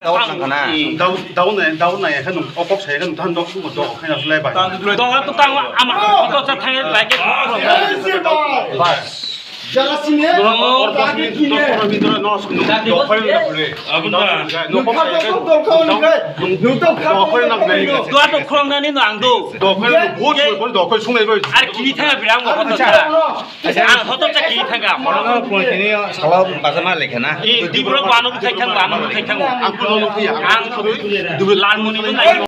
đâu nang kana đâu này cái nụ bóc xé cái nụ than đó cũng một độ hay là lấy bài đó tôi tăng ama tôi sẽ thay lại cái nó tôi không nên nó ăn đâu 아니 기타가 비랑 거 같았다. 아, 허덕자 기타가 nó còn cái này sao bà mà lại kana 이 디브로 관으로 택한 거 아무로 택한 거. 안 란문이는 아니고.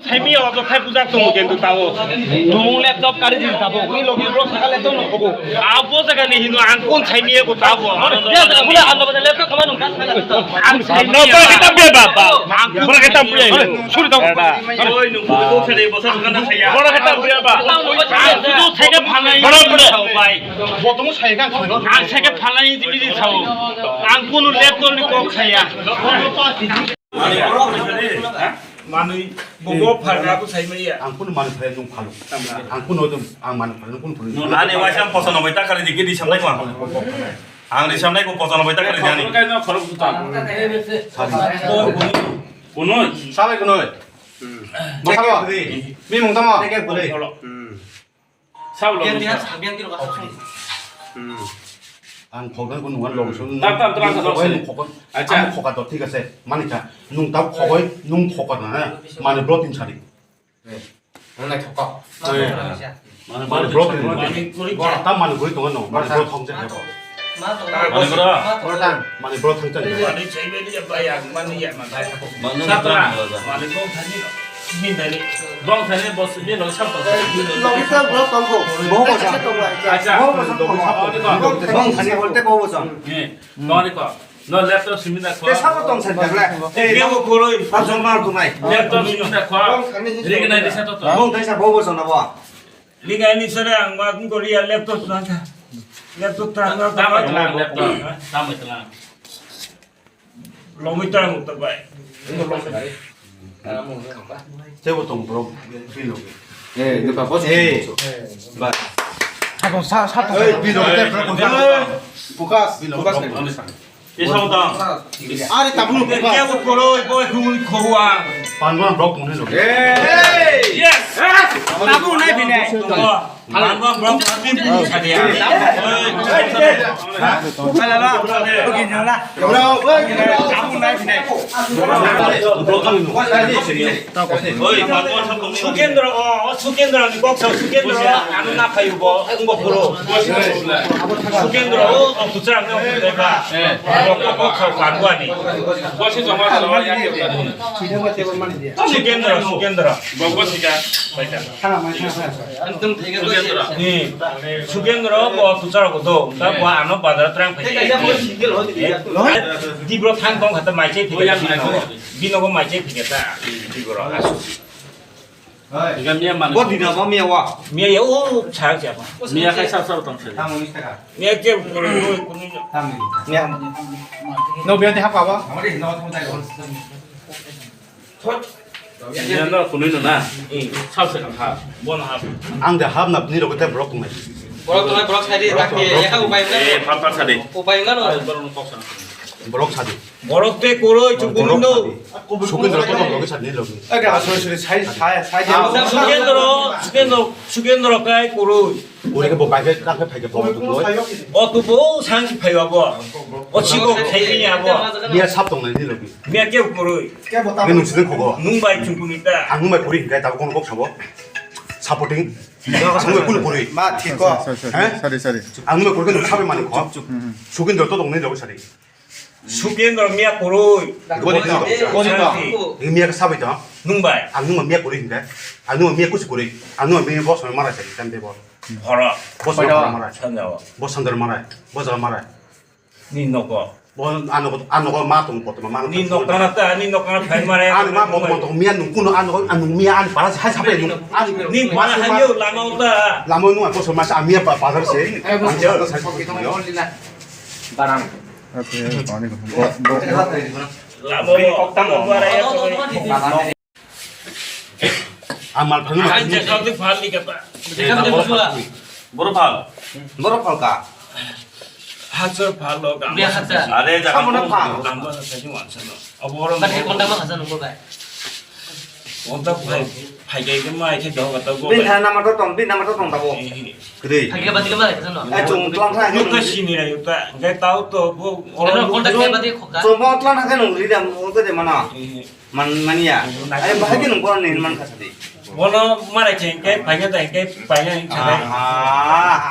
재미 없어 태부작도 못견도 따고. 동 랩톱 까지 따고. 우리 로기 로 사갈 랩톱 놓고. 아, 보자가 니 히노 안콘 재미하고 따고. 야, 그래 안 넣어 랩톱 가만 놓고 안 재미. 너 빨리 담배 봐봐. 뭐라 했다 뿌려. 소리 다. 어이 누구 목소리 벗어 간다 사야. 뭐라 했다 뿌려 봐. 또 세계 반란이 뭐라 뿌려. 바이. 보통 차이가 안 세계 반란이 집이 사오. 안 콘을 랩톱 놓고 사야. 많이 보고 팔라고 사이면이야. 안 푸는 말은 그래 좀 팔로 안 푸는 안 많은 팔로 꾼 푸는 나네 와상 벗어나 보이다 가리 디게 디샴나이 와 앙리 샴나이 고 벗어나 보이다 가리 디아니 그러니까 걸어부터 오늘 사회 그늘 뭐 사와 미몽 담아 cái bưởi 사울로 안 거기 그 누가 로고 좀 땀 들어가서 거기 거기 안 거가 더 티가 세 많이자 눈 따고 거기 눈 거가나 많이 브로틴 차리 này thọc cọ 많이 브로틴 땀 많이 거기 동안 너 많이 브로 통제 해봐 아니 그라 많이 브로 통제 많이 재배리 봐야 많이 야만 다 먹는 사더라 거 많이 공탄이 민다니 뻥탄이 버스 민로 샵도 lòng cái bữa con cổ bố vào sao 아자 bố vào sao 어디가 bông thành hồi tới bố vào sao 예 너니까 너 랩톱 씁니다 cái sao có tông thành được lại 이거 고로이 làm sao mà tụi này 랩톱 씁니다 과 리가 나이 세토 bông thấy sao bố vào sao nó bỏ 리가 니 서랑 와 고리아 랩톱 나한테 랩톱 타는 담아 있잖아 랩톱 담아 있잖아 너무 있다는 것도 봐 제보통 브로 빌로 예 được bảo có gì và 빌로 때 브로 포커스 빌로 이사오다 아니 따블로 깨고 고로이 뭐에 그 고와 반반 브로 공해 줘 예스 나도 내 비네 반반 브로 빈 차리야 빨라라 여기 있냐 đâu 나도 내 비네 어이 바꿔 참고 수견들어 수견들어 꼭서 수견들어 안 나가요 뭐 행복으로 수견들어 부처랑 내가 꼭꼭 관관이 버시 정말 수견들어 수견들어 먹고 시가 수견들어 뭐 부처라고도 나뭐안 받아 트랑 디브로 탄동 갖다 마이제 비노고 마이제 피겠다 디브로 이거 미얀만 có gì nào có mèo à 미야 오 잘하지 봐 미야 카이 삽삽 똥처리 tham muốn cả 미야 깨 고로 tham mèo nấu biển thì hấp vào không có gì nó không thay đổi 미얀나 군이는나 삽스 강타 뭐나 앙데 합납 니로 그때 브로 공해 bro thay đi đặc biệt ya không bay 에 밥밥 차리 bay nó rồi 브로 차지 뭐럭대 고로 중국인도 소근들 또 여기 차니 여기 cái 소리 사이 수견들어 까이 고로 우리가 뭐 발게 깡패 발게 보면 또 어또뭐 상식 파요 뭐 어치고 개인이야 뭐 니가 삽동네 니 여기 미야 깨 고로 cái một 내 눈치는 그거 눈바이 중국 있다 안국말 보리 그래 나고 공을 꼭 잡아 사포팅 내가 정말 꿀 보리 mà thịt có 안국말 보리가 삽을 많이 거 소근들 또 동네 여기 차리 수견들어 미야 고로 이거 미야가 삽이 있잖아 눈바이 안국말 미야 보리인데 안국말 미야 꾸시 보리 안국말 미야 뭐 소리 말아야 돼 땜대 뭐 봐라 뭐 소리 말아야 찾나와 뭐 선들 말아야 뭐 저거 말아야 니 너거 뭐안 오고 마동 것도 많은 니 너까나다 니 너까나 발 말해 안 마동 미야 눈꾸는 안 미야 안 바라지 할 삽에 눈 니 뭐나 한여 라마오다 라모 누가 뭐 소마시 안 미야 바다르세 안저 살 라모 koktam 말해 아말 방금 한제 가도 발리겠다 뭐로 파 nó đâu phải cả 하저 발로 가. 왜 하자? 아래 자가 사문은 파. 남자 사진 완성. 어버런 Bắt con đang mắc hasan ngồi vậy. 원다 파이 게 마이 테 더 갔다 고. bin thà nằm ở đó tổng bin nằm ở đó tổng tao 그래 Thằng kia bắt cái bắt hasan nó. ai chung tlang thang cái 유타 신이라 유타. 게 따오 또뭐 Nó con đang bắt cái khóc cá. chung bao tlang thang cái nung đi đam cái gì mà nó man ya ai bahagi nung con này man kasih 원어 말에 게 파이게 게 파이게 차대.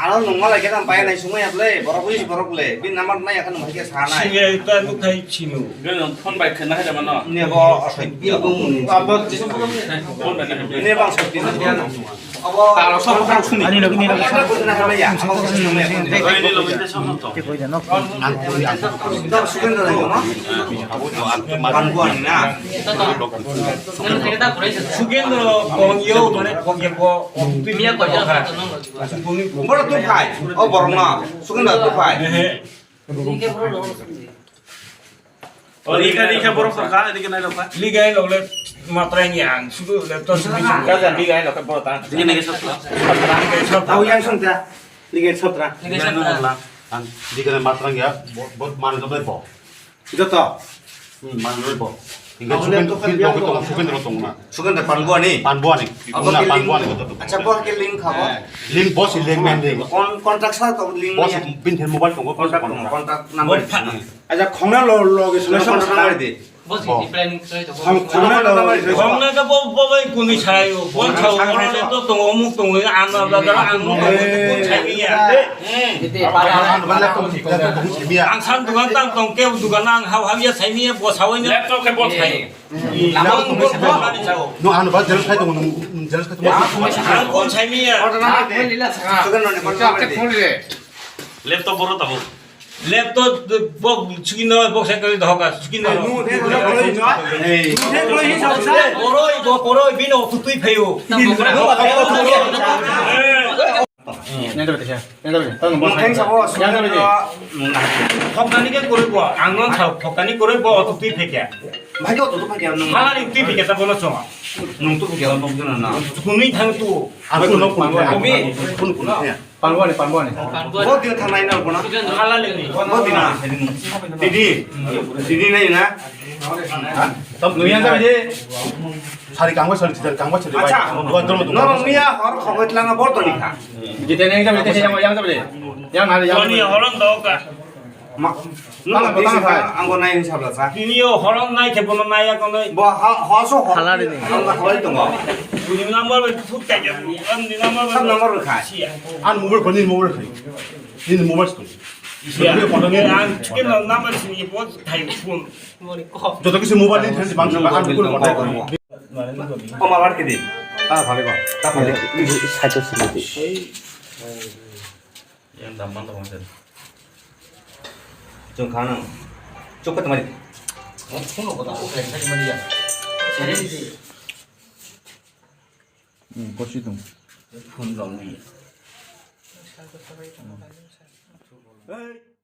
nó nung mà lại cái thằng bay này xuống ngay lên borok le bin nằm ở này cái nung bahagi sana 신이라 유타 누카이 치누. 그는 폰바이 큰 하자 만나 nè bo cái bung nè bang sập tin 따라 서방 충이 아니 여기 내가 너희들 놈 밑에 섰어 나 수건도 이거 뭐 반구안이나 Nó thấy cái ta của đấy thật. 수겐으로 공이요 돈에 공개고 Mía quả cho nó nó rồi. 뭐라 또 파이 버롱나 수건도 또 파이 Cái bro nó. 니가 보러 가 니가 나로 가 리가에 올레 마트라냥 수도 또 수비 좀 가자 네가 이렇게 보다 니가 내게 섰어 tao yang xong ra liga sopra Cái đấy sắp là. 니가 마트랑이야 뭐 많은 거 봐. 이겼다. 많은 걸 봐. 이게 수건으로 동나. 수건데 반구안이. 반구안이. 이거나 반구안이 것도. अच्छा बॉस के लिंक खाओ link boss link में link contract सा तो link boss बिन थे मोबाइल को contract number अच्छा खोना लोगे सोल्यूशन नंबर दे Bố gì thì planning chơi cho bố. खोना नंबर 공나가 뭐뭐 군이 차요 원차 오늘에 또 동어묵 동을 안 나가다가 안 먹고 차이야 앙산 두간 땅 동계 두간 낭 하와이야 차이야 뭐 사원이 랩톱 해보 차이 남은 뭐 많이 차고 너 안에 봐 제일 차이도 는 제일 차이도 안고 차이야 수건 너네 콘트랙트 랩톱 보러 다보 랩도 뭐 죽인 너 복색깔이 더가 죽인 너 보로이 비노 두투이 페요 Tao bố cái 폭간이게 꼬르고 안건 차 폭간이 꼬르고 두투이 페게 맞아 너도 파게 안 하나님 두투이 페게 다 보너죠 놈도 파게 안 먹는 나 군이 당또 아그 너 곰이 반구안이 뭐 뒤에 탕 나이나 보나 할랄리니 뭐 뒤나 디디 나이나 người ăn ra đi 살이 강과 설 강과 처리 아차 너 미야 바로 거기 랑아 버터니까 이제 내가 잡을 때 그냥 양 잡을 양 나를 양 전이 허런 더가 막 너가 안 거나 이 잡았어 니요 허런 나이 개보는 나이야 거는 뭐 화수 할라리네 거 했던 거 우리 남벌을 툭대죠 언니 남벌을 3넘버를 가 안 몸을 건진 몸을 가 니는 몸을 쓰고 안 죽겠는 남벌이 뭐 다이 죽은 저도 그래서 모바일 인터넷 방송 안 그걸 못 하고 엄마 말게 돼 발레가 딱 발레 살짝 쓰는데 얘 남만 더 먼저 좀 가능 쫓겼단 말이야 고추등 에이